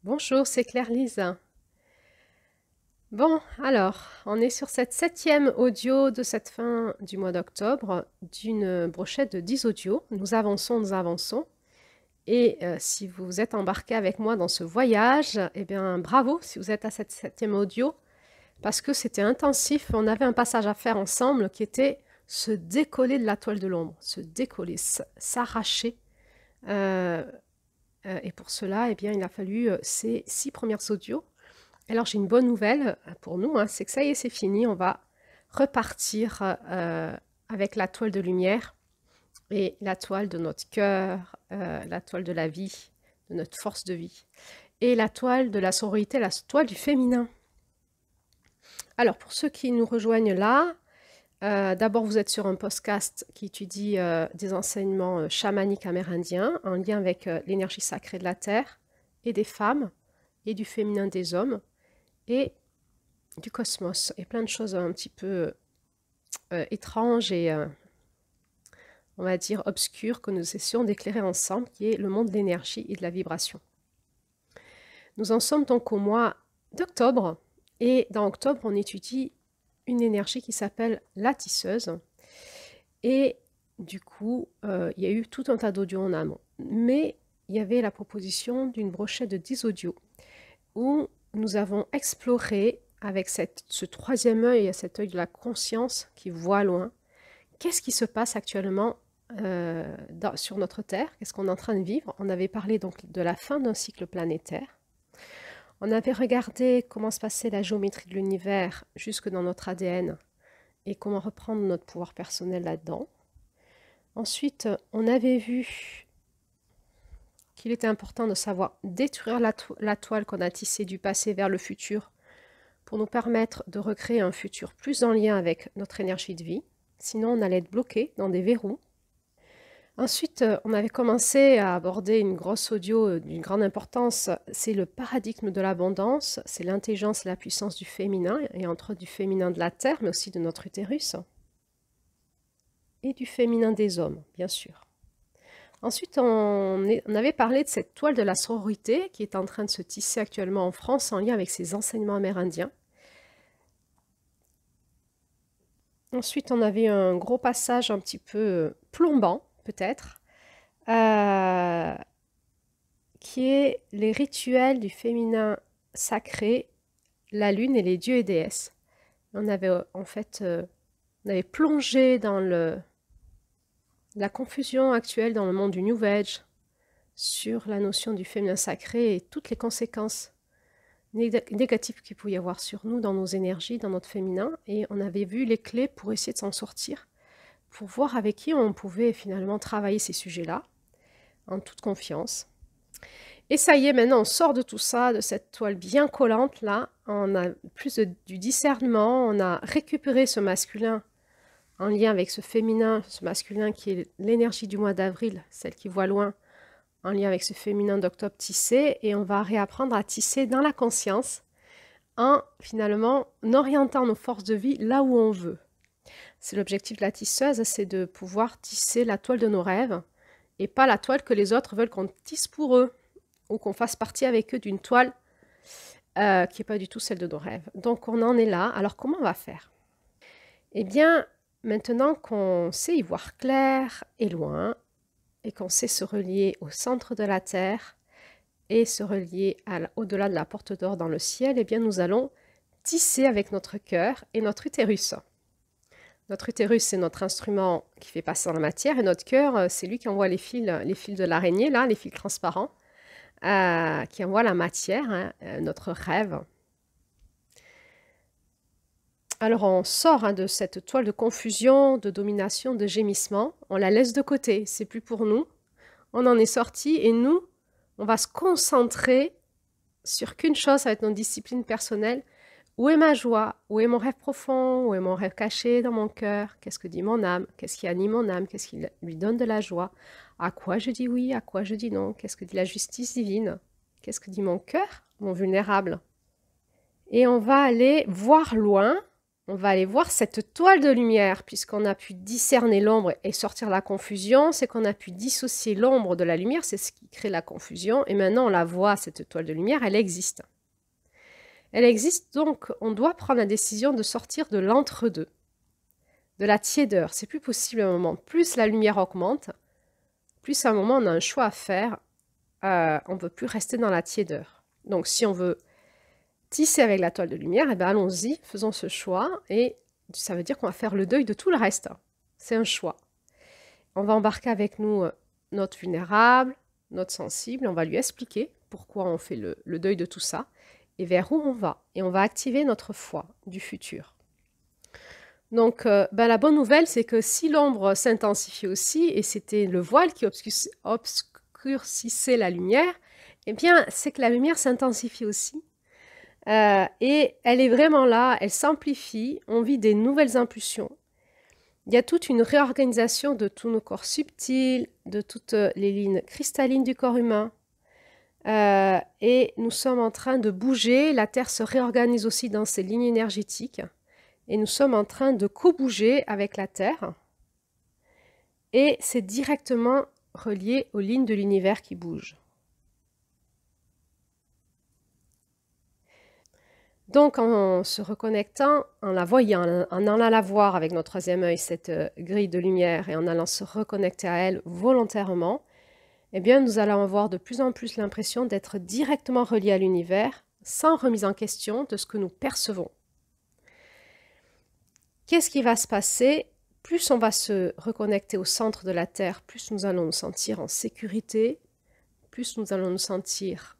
Bonjour, c'est Claire-Lise. Bon, alors, on est sur cette 7e audio de cette fin du mois d'octobre d'une brochette de 10 audios. Nous avançons, nous avançons. Et si vous êtes embarqué avec moi dans ce voyage, eh bien, bravo si vous êtes à cette 7e audio, parce que c'était intensif. On avait un passage à faire ensemble qui était se décoller de la toile de l'ombre, se décoller, s'arracher. Et pour cela, eh bien, il a fallu ces 6 premières audios. Alors j'ai une bonne nouvelle pour nous, hein, c'est que ça y est, c'est fini. On va repartir avec la toile de lumière et la toile de notre cœur, la toile de la vie, de notre force de vie, et la toile de la sororité, la toile du féminin. Alors pour ceux qui nous rejoignent là, d'abord vous êtes sur un podcast qui étudie des enseignements chamaniques amérindiens en lien avec l'énergie sacrée de la terre et des femmes et du féminin des hommes et du cosmos et plein de choses un petit peu étranges et on va dire obscures que nous essayons d'éclairer ensemble, qui est le monde de l'énergie et de la vibration. Nous en sommes donc au mois d'octobre et dans octobre on étudie une énergie qui s'appelle la tisseuse et du coup il y a eu tout un tas d'audios en amont, mais il y avait la proposition d'une brochette de 10 audios où nous avons exploré avec ce troisième œil, cet œil de la conscience qui voit loin, qu'est-ce qui se passe actuellement sur notre Terre, qu'est-ce qu'on est en train de vivre. On avait parlé donc de la fin d'un cycle planétaire. On avait regardé comment se passait la géométrie de l'univers jusque dans notre ADN et comment reprendre notre pouvoir personnel là-dedans. Ensuite, on avait vu qu'il était important de savoir détruire la toile qu'on a tissée du passé vers le futur pour nous permettre de recréer un futur plus en lien avec notre énergie de vie. Sinon, on allait être bloqué dans des verrous. Ensuite, on avait commencé à aborder une grosse audio d'une grande importance. C'est le paradigme de l'abondance, c'est l'intelligence et la puissance du féminin, et entre autres du féminin de la Terre, mais aussi de notre utérus, et du féminin des hommes, bien sûr. Ensuite, on avait parlé de cette toile de la sororité qui est en train de se tisser actuellement en France en lien avec ses enseignements amérindiens. Ensuite, on avait un gros passage un petit peu plombant, peut-être, qui est les rituels du féminin sacré, la lune et les dieux et déesses. On avait en fait on avait plongé dans la confusion actuelle dans le monde du New Age sur la notion du féminin sacré et toutes les conséquences négatives qu'il pouvait y avoir sur nous, dans nos énergies, dans notre féminin. Et on avait vu les clés pour essayer de s'en sortir, pour voir avec qui on pouvait finalement travailler ces sujets-là, en toute confiance. Et ça y est, maintenant on sort de tout ça, de cette toile bien collante là, on a plus du discernement, on a récupéré ce masculin en lien avec ce féminin, ce masculin qui est l'énergie du mois d'avril, celle qui voit loin, en lien avec ce féminin d'octobre tissé, et on va réapprendre à tisser dans la conscience en finalement orientant nos forces de vie là où on veut. C'est l'objectif de la tisseuse, c'est de pouvoir tisser la toile de nos rêves et pas la toile que les autres veulent qu'on tisse pour eux ou qu'on fasse partie avec eux d'une toile qui n'est pas du tout celle de nos rêves. Donc on en est là. Alors comment on va faire? Eh bien, maintenant qu'on sait y voir clair et loin, et qu'on sait se relier au centre de la Terre et se relier au-delà de la porte d'or dans le ciel, eh bien nous allons tisser avec notre cœur et notre utérus. Notre utérus, c'est notre instrument qui fait passer dans la matière, et notre cœur, c'est lui qui envoie les fils de l'araignée, là, les fils transparents, qui envoie la matière, hein, notre rêve. Alors on sort de cette toile de confusion, de domination, de gémissement, on la laisse de côté, c'est plus pour nous, on en est sorti et nous, on va se concentrer sur qu'une chose, ça va être notre discipline personnelle. Où est ma joie? Où est mon rêve profond? Où est mon rêve caché dans mon cœur? Qu'est-ce que dit mon âme? Qu'est-ce qui anime mon âme? Qu'est-ce qui lui donne de la joie? À quoi je dis oui? À quoi je dis non? Qu'est-ce que dit la justice divine? Qu'est-ce que dit mon cœur, mon vulnérable? Et on va aller voir loin. on va aller voir cette toile de lumière, puisqu'on a pu discerner l'ombre et sortir la confusion, c'est qu'on a pu dissocier l'ombre de la lumière, c'est ce qui crée la confusion, et maintenant on la voit, cette toile de lumière, elle existe. Elle existe, donc on doit prendre la décision de sortir de l'entre-deux, de la tiédeur. C'est plus possible à un moment. Plus la lumière augmente, plus à un moment on a un choix à faire. On ne veut plus rester dans la tiédeur. Donc si on veut tisser avec la toile de lumière, eh bien allons-y, faisons ce choix. Et ça veut dire qu'on va faire le deuil de tout le reste. C'est un choix. On va embarquer avec nous notre vulnérable, notre sensible. On va lui expliquer pourquoi on fait le deuil de tout ça et vers où on va. Et on va activer notre foi du futur. Donc, la bonne nouvelle, c'est que si l'ombre s'intensifie aussi, et c'était le voile qui obscurcissait la lumière, eh bien, c'est que la lumière s'intensifie aussi. Et elle est vraiment là, elle s'amplifie, on vit des nouvelles impulsions. Il y a toute une réorganisation de tous nos corps subtils, de toutes les lignes cristallines du corps humain. Et nous sommes en train de bouger, la Terre se réorganise aussi dans ses lignes énergétiques. Et nous sommes en train de co-bouger avec la Terre. Et c'est directement relié aux lignes de l'univers qui bougent. Donc, en se reconnectant, en la voyant, en allant la voir avec notre troisième œil, cette grille de lumière, et en allant se reconnecter à elle volontairement, eh bien, nous allons avoir de plus en plus l'impression d'être directement reliés à l'univers, sans remise en question de ce que nous percevons. Qu'est-ce qui va se passer? Plus on va se reconnecter au centre de la Terre, plus nous allons nous sentir en sécurité, plus nous allons nous sentir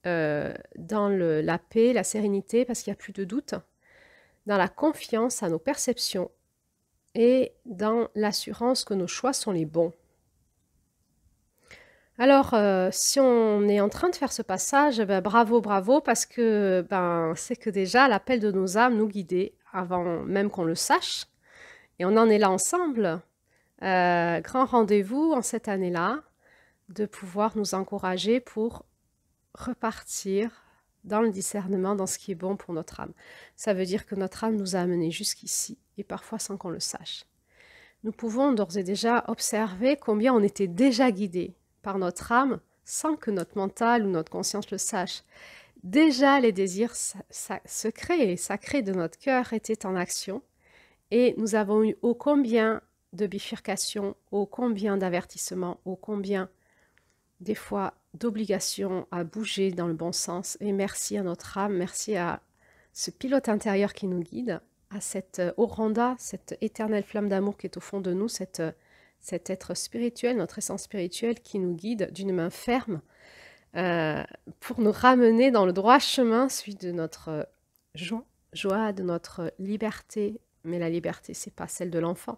dans la paix, la sérénité, parce qu'il n'y a plus de doute, dans la confiance à nos perceptions et dans l'assurance que nos choix sont les bons. Alors, si on est en train de faire ce passage, bravo, bravo, parce que c'est que déjà l'appel de nos âmes nous guidait avant même qu'on le sache. Et on en est là ensemble. Grand rendez-vous en cette année-là, de pouvoir nous encourager pour repartir dans le discernement, dans ce qui est bon pour notre âme. Ça veut dire que notre âme nous a amenés jusqu'ici, et parfois sans qu'on le sache. Nous pouvons d'ores et déjà observer combien on était déjà guidés par notre âme, sans que notre mental ou notre conscience le sache. Déjà, les désirs secrets et sacrés de notre cœur étaient en action, et nous avons eu ô combien de bifurcations, ô combien d'avertissements, ô combien des fois d'obligations à bouger dans le bon sens. Et merci à notre âme, merci à ce pilote intérieur qui nous guide, à cette Oranda, cette éternelle flamme d'amour qui est au fond de nous, cet être spirituel, notre essence spirituelle qui nous guide d'une main ferme pour nous ramener dans le droit chemin, celui de notre joie, de notre liberté. Mais la liberté, c'est pas celle de l'enfant.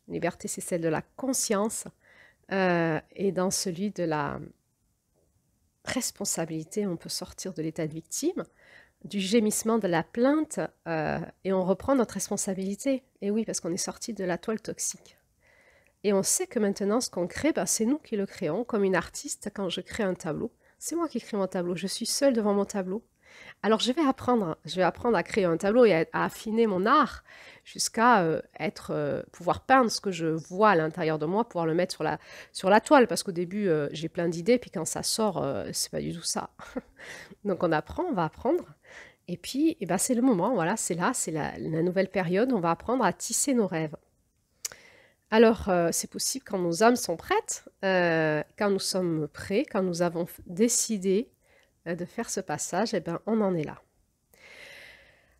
La liberté, c'est celle de la conscience et dans celui de la responsabilité, on peut sortir de l'état de victime, du gémissement de la plainte et on reprend notre responsabilité. Et oui, parce qu'on est sorti de la toile toxique. Et on sait que maintenant, ce qu'on crée, c'est nous qui le créons. Comme une artiste, quand je crée un tableau, c'est moi qui crée mon tableau. Je suis seule devant mon tableau. Alors, je vais apprendre à créer un tableau et à affiner mon art jusqu'à pouvoir peindre ce que je vois à l'intérieur de moi, pouvoir le mettre sur la toile. Parce qu'au début, j'ai plein d'idées, puis quand ça sort, c'est pas du tout ça. Donc, on va apprendre. Et puis, c'est le moment, voilà, c'est la nouvelle période. On va apprendre à tisser nos rêves. Alors, c'est possible quand nos âmes sont prêtes, quand nous sommes prêts, quand nous avons décidé de faire ce passage, on en est là.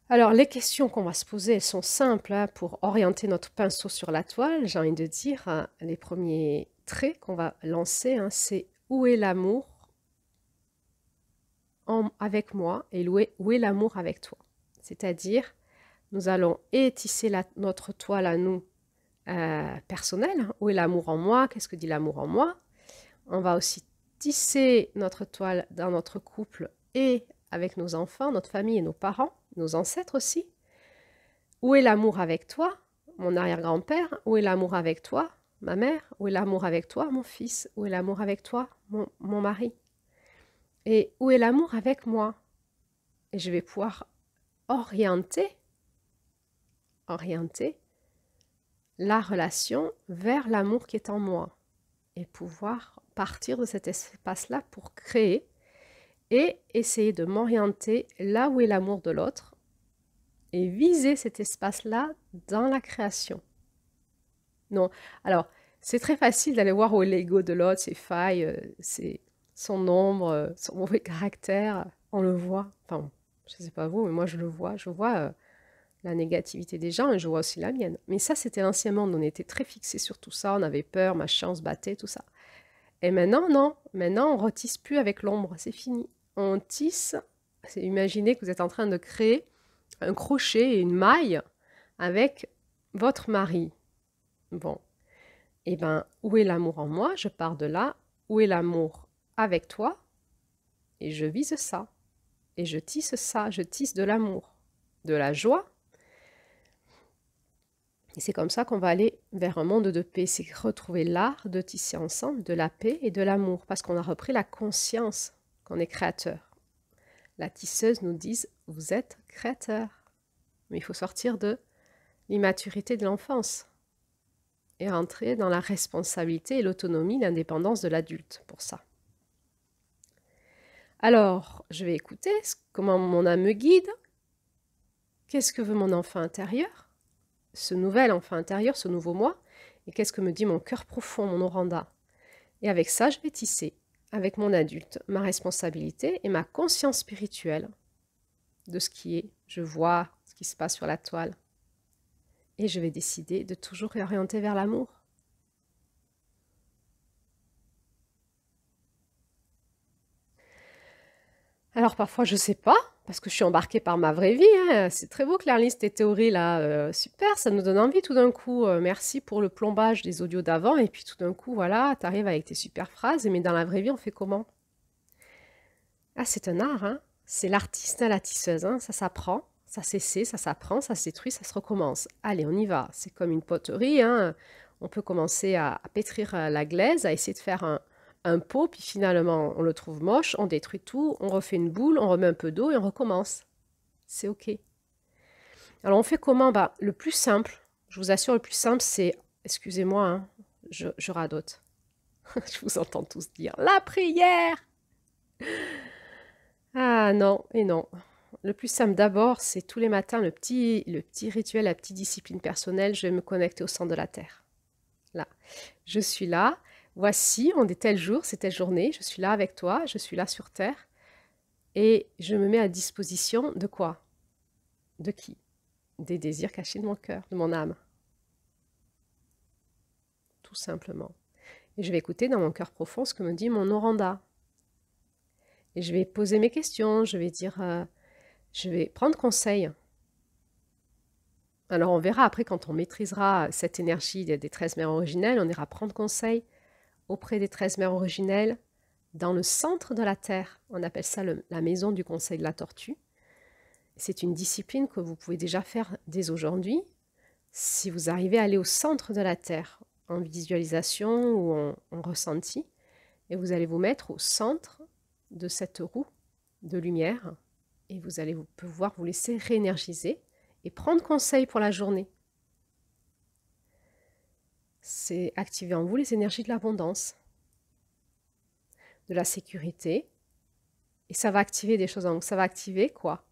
Alors, les questions qu'on va se poser, elles sont simples pour orienter notre pinceau sur la toile. J'ai envie de dire, les premiers traits qu'on va lancer, c'est où est l'amour avec moi et où est l'amour avec toi. C'est-à-dire, nous allons tisser notre toile à nous, personnel, où est l'amour en moi, qu'est-ce que dit l'amour en moi. On va aussi tisser notre toile dans notre couple et avec nos enfants, notre famille et nos parents, nos ancêtres aussi. Où est l'amour avec toi, mon arrière-grand-père? Où est l'amour avec toi, ma mère? Où est l'amour avec toi, mon fils? Où est l'amour avec toi, mon mari? Et où est l'amour avec moi? Et je vais pouvoir orienter orienter la relation vers l'amour qui est en moi et pouvoir partir de cet espace-là pour créer et essayer de m'orienter là où est l'amour de l'autre et viser cet espace-là dans la création. Non, alors, c'est très facile d'aller voir où est l'ego de l'autre, ses failles, son ombre, son mauvais caractère, on le voit. Enfin, je ne sais pas vous, mais moi je le vois. Je vois la négativité des gens et je vois aussi la mienne. Mais ça, c'était l'ancien monde, on était très fixés sur tout ça, on avait peur, machin, on se battait, tout ça. Et maintenant, non, maintenant on retisse plus avec l'ombre, c'est fini. On tisse, imaginez que vous êtes en train de créer un crochet et une maille avec votre mari. Bon, et bien, où est l'amour en moi? Je pars de là. Où est l'amour avec toi? Et je vise ça. Et je tisse ça, je tisse de l'amour, de la joie. Et c'est comme ça qu'on va aller vers un monde de paix. C'est retrouver l'art de tisser ensemble de la paix et de l'amour, parce qu'on a repris la conscience qu'on est créateur. La tisseuse nous dit, vous êtes créateur. Mais il faut sortir de l'immaturité de l'enfance et rentrer dans la responsabilité et l'autonomie, l'indépendance de l'adulte pour ça. Alors, je vais écouter comment mon âme me guide. Qu'est-ce que veut mon enfant intérieur? Ce nouvel enfant intérieur, ce nouveau moi. Et qu'est-ce que me dit mon cœur profond, mon oranda? Et avec ça, je vais tisser, avec mon adulte, ma responsabilité et ma conscience spirituelle de ce qui est. Je vois ce qui se passe sur la toile. Et je vais décider de toujours réorienter vers l'amour. Alors parfois je sais pas, parce que je suis embarquée par ma vraie vie, hein. C'est très beau Claire-Lise, tes théories là, super, ça nous donne envie tout d'un coup. Merci pour le plombage des audios d'avant, et puis tout d'un coup, voilà, tu arrives avec tes super phrases, mais dans la vraie vie, on fait comment? Ah, c'est un art, hein. C'est l'artiste, la tisseuse, hein. Ça s'apprend, ça s'essaie, ça s'apprend, ça se détruit, ça se recommence. Allez, on y va, c'est comme une poterie, hein. On peut commencer à pétrir la glaise, à essayer de faire un pot, puis finalement on le trouve moche, on détruit tout, on refait une boule, on remet un peu d'eau et on recommence. C'est ok. Alors on fait comment? Bah, le plus simple, je vous assure, le plus simple c'est, excusez-moi, hein, je radote. Je vous entends tous dire la prière. Ah non et non. Le plus simple d'abord, c'est tous les matins le petit rituel, la petite discipline personnelle, je vais me connecter au centre de la Terre. Là, je suis là. Voici, on est tel jour, c'est telle journée, je suis là avec toi, je suis là sur Terre. Et je me mets à disposition de quoi? De qui? Des désirs cachés de mon cœur, de mon âme. Tout simplement. Et je vais écouter dans mon cœur profond ce que me dit mon oranda. Et je vais poser mes questions, je vais dire, je vais prendre conseil. Alors on verra après quand on maîtrisera cette énergie des 13 mères originelles, on ira prendre conseil auprès des 13 mères originelles dans le centre de la Terre. On appelle ça la maison du conseil de la tortue. C'est une discipline que vous pouvez déjà faire dès aujourd'hui. Si vous arrivez à aller au centre de la Terre, en visualisation ou en ressenti, et vous allez vous mettre au centre de cette roue de lumière, et vous allez pouvoir vous laisser réénergiser et prendre conseil pour la journée. C'est activer en vous les énergies de l'abondance, de la sécurité, et ça va activer des choses en vous. Ça va activer quoi?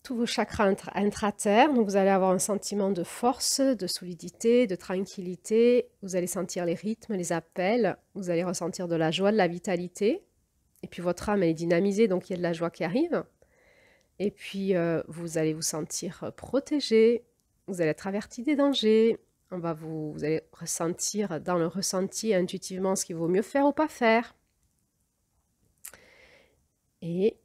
Tous vos chakras intra-terre, donc vous allez avoir un sentiment de force, de solidité, de tranquillité, vous allez sentir les rythmes, les appels, vous allez ressentir de la joie, de la vitalité, et puis votre âme elle est dynamisée, donc il y a de la joie qui arrive, et puis vous allez vous sentir protégé, vous allez être averti des dangers, vous allez ressentir dans le ressenti intuitivement ce qu'il vaut mieux faire ou pas faire, et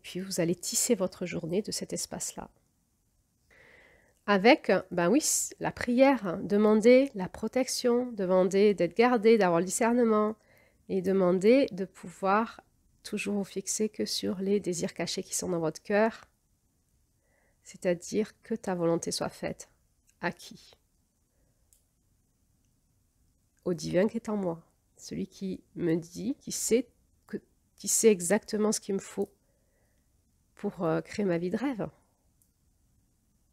puis vous allez tisser votre journée de cet espace-là. Avec, ben oui, la prière, demander la protection, demander d'être gardé, d'avoir le discernement, et demander de pouvoir toujours vous fixer que sur les désirs cachés qui sont dans votre cœur, c'est-à-dire que ta volonté soit faite. À qui? Au divin qui est en moi, celui qui me dit, qui sait exactement ce qu'il me faut pour créer ma vie de rêve.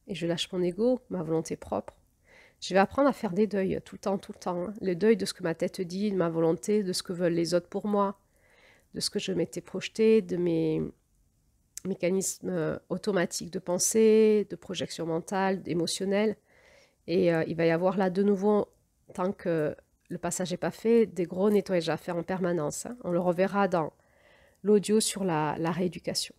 et je lâche mon ego, ma volonté propre. Je vais apprendre à faire des deuils tout le temps. Hein. Le deuil de ce que ma tête dit, de ma volonté, de ce que veulent les autres pour moi, de ce que je m'étais projeté, de mes mécanismes automatiques de pensée, de projection mentale, émotionnelle. Et il va y avoir là de nouveau, tant que le passage n'est pas fait, des gros nettoyages à faire en permanence. Hein. On le reverra dans l'audio sur la rééducation.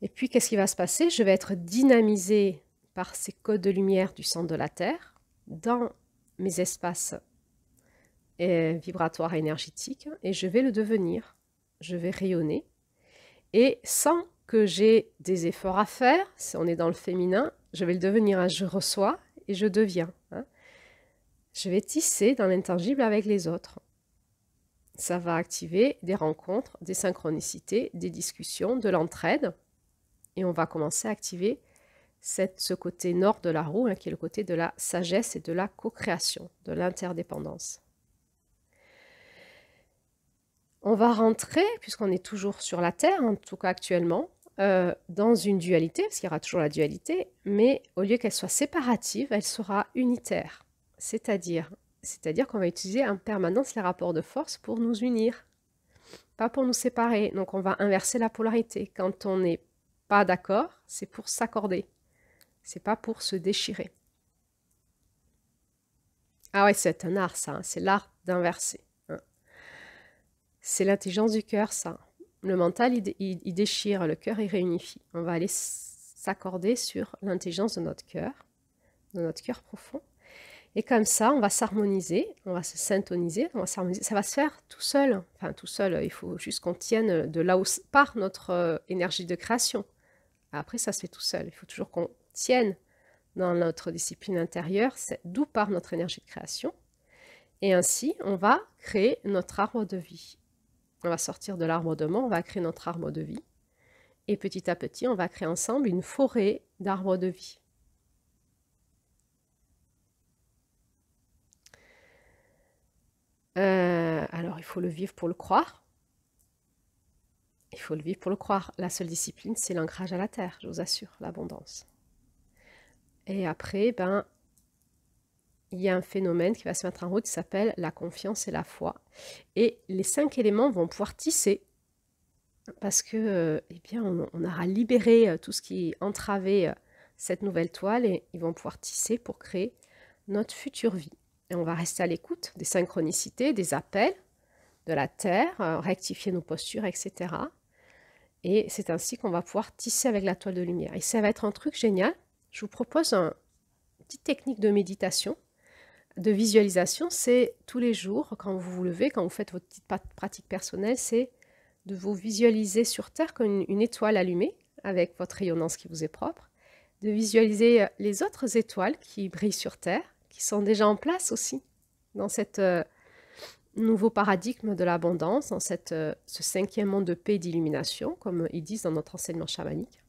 Et puis, qu'est-ce qui va se passer? Je vais être dynamisée par ces codes de lumière du centre de la Terre dans mes espaces vibratoires et énergétiques et je vais le devenir. Je vais rayonner et sans que j'ai des efforts à faire, si on est dans le féminin, je vais le devenir. Hein. Je reçois et je deviens. Hein. Je vais tisser dans l'intangible avec les autres. Ça va activer des rencontres, des synchronicités, des discussions, de l'entraide. Et on va commencer à activer ce côté nord de la roue, hein, qui est le côté de la sagesse et de la co-création, de l'interdépendance. On va rentrer, puisqu'on est toujours sur la Terre, en tout cas actuellement, dans une dualité, parce qu'il y aura toujours la dualité, mais au lieu qu'elle soit séparative, elle sera unitaire. C'est-à-dire qu'on va utiliser en permanence les rapports de force pour nous unir, pas pour nous séparer. Donc on va inverser la polarité. Quand on n'est pas d'accord, c'est pour s'accorder. C'est pas pour se déchirer. Ah ouais, c'est un art, ça. Hein. C'est l'art d'inverser. Hein. C'est l'intelligence du cœur, ça. Le mental, il déchire. Le cœur, il réunifie. On va aller s'accorder sur l'intelligence de notre cœur profond. Et comme ça, on va s'harmoniser, on va se syntoniser, on va s'harmoniser. Ça va se faire tout seul. Enfin, tout seul, il faut juste qu'on tienne de là où part notre énergie de création. Après, ça se fait tout seul. Il faut toujours qu'on tienne dans notre discipline intérieure, d'où part notre énergie de création. Et ainsi, on va créer notre arbre de vie. On va sortir de l'arbre de mort, on va créer notre arbre de vie. Et petit à petit, on va créer ensemble une forêt d'arbres de vie. Alors, il faut le vivre pour le croire. Il faut le vivre pour le croire. La seule discipline, c'est l'ancrage à la terre, je vous assure, l'abondance. Et après, il y a un phénomène qui va se mettre en route qui s'appelle la confiance et la foi. Et les 5 éléments vont pouvoir tisser parce que, eh bien, on aura libéré tout ce qui entravait cette nouvelle toile et ils vont pouvoir tisser pour créer notre future vie. Et on va rester à l'écoute des synchronicités, des appels de la Terre, rectifier nos postures, etc. Et c'est ainsi qu'on va pouvoir tisser avec la toile de lumière. Et ça va être un truc génial. Je vous propose une petite technique de méditation, de visualisation. C'est tous les jours, quand vous vous levez, quand vous faites votre petite pratique personnelle, c'est de vous visualiser sur Terre comme une étoile allumée, avec votre rayonnance qui vous est propre, de visualiser les autres étoiles qui brillent sur Terre, qui sont déjà en place aussi, dans cet nouveau paradigme de l'abondance, dans ce 5e monde de paix et d'illumination, comme ils disent dans notre enseignement chamanique,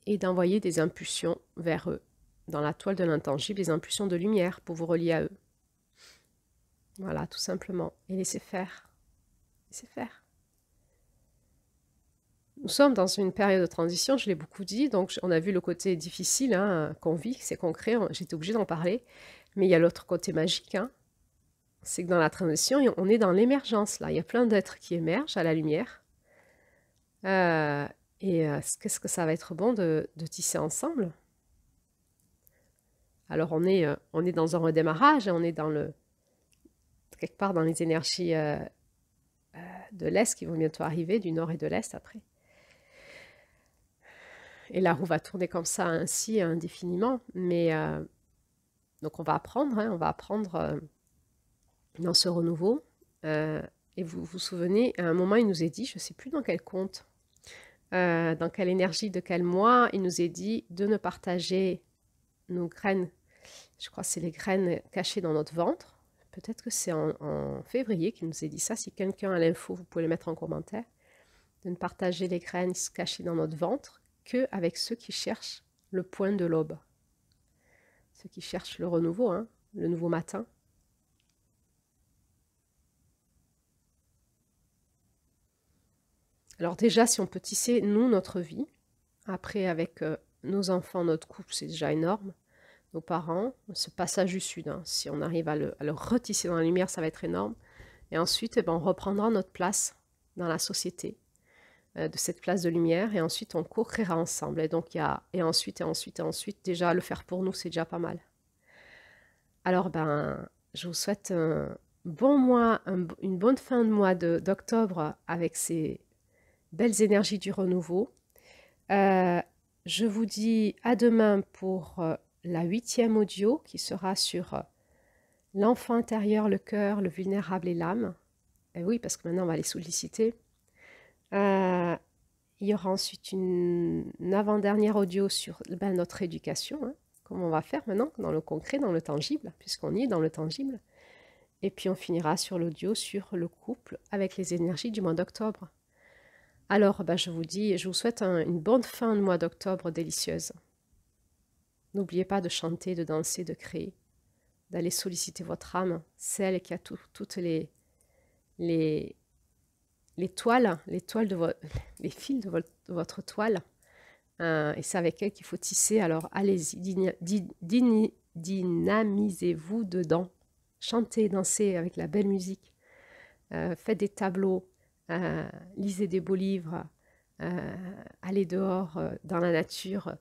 et d'envoyer des impulsions vers eux, dans la toile de l'intangible, des impulsions de lumière pour vous relier à eux. Voilà, tout simplement. Et laissez faire. Laissez faire. Nous sommes dans une période de transition, je l'ai beaucoup dit, donc on a vu le côté difficile hein, qu'on vit, c'est concret, j'étais obligée d'en parler, mais il y a l'autre côté magique, hein, c'est que dans la transition, on est dans l'émergence, là, il y a plein d'êtres qui émergent à la lumière, qu'est-ce que ça va être bon de tisser ensemble. Alors on est dans un redémarrage, on est quelque part dans les énergies de l'Est qui vont bientôt arriver, du Nord et de l'Est après. Et la roue va tourner comme ça ainsi indéfiniment, mais donc on va apprendre, hein, dans ce renouveau. Et vous vous souvenez, à un moment il nous est dit, je ne sais plus dans quel conte, dans quelle énergie, de quel mois, il nous est dit de ne partager nos graines, je crois que c'est les graines cachées dans notre ventre. Peut-être que c'est en février qu'il nous a dit ça. Si quelqu'un a l'info, vous pouvez le mettre en commentaire. De ne partager les graines cachées dans notre ventre qu'avec ceux qui cherchent le point de l'aube. Ceux qui cherchent le renouveau, hein, le nouveau matin. Alors déjà, si on peut tisser, nous, notre vie, après avec nos enfants, notre couple, c'est déjà énorme. Nos parents, ce passage du Sud, hein, si on arrive à le retisser dans la lumière, ça va être énorme. Et ensuite, eh ben, on reprendra notre place dans la société, de cette place de lumière, et ensuite on co-créera ensemble. Et donc, ensuite, déjà le faire pour nous, c'est déjà pas mal. Alors, ben, je vous souhaite un bon mois, une bonne fin de mois d'octobre avec ces belles énergies du renouveau. Je vous dis à demain pour la 8e audio qui sera sur l'enfant intérieur, le cœur, le vulnérable et l'âme. Et oui, parce que maintenant on va les solliciter. Il y aura ensuite une avant-dernière audio sur notre éducation, hein, comment on va faire maintenant dans le concret, dans le tangible, puisqu'on y est dans le tangible. Et puis on finira sur l'audio sur le couple avec les énergies du mois d'octobre. Alors, je vous souhaite une bonne fin de mois d'octobre délicieuse. N'oubliez pas de chanter, de danser, de créer, d'aller solliciter votre âme, celle qui a toutes les toiles, les fils de votre toile. Et c'est avec elle qu'il faut tisser. Alors, allez-y, dynamisez-vous dedans. Chantez, dansez avec la belle musique. Faites des tableaux. Lisez des beaux livres, allez dehors dans la nature,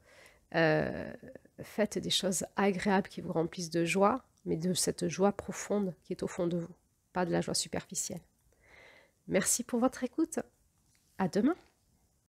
faites des choses agréables qui vous remplissent de joie, mais de cette joie profonde qui est au fond de vous, pas de la joie superficielle. Merci pour votre écoute. À demain.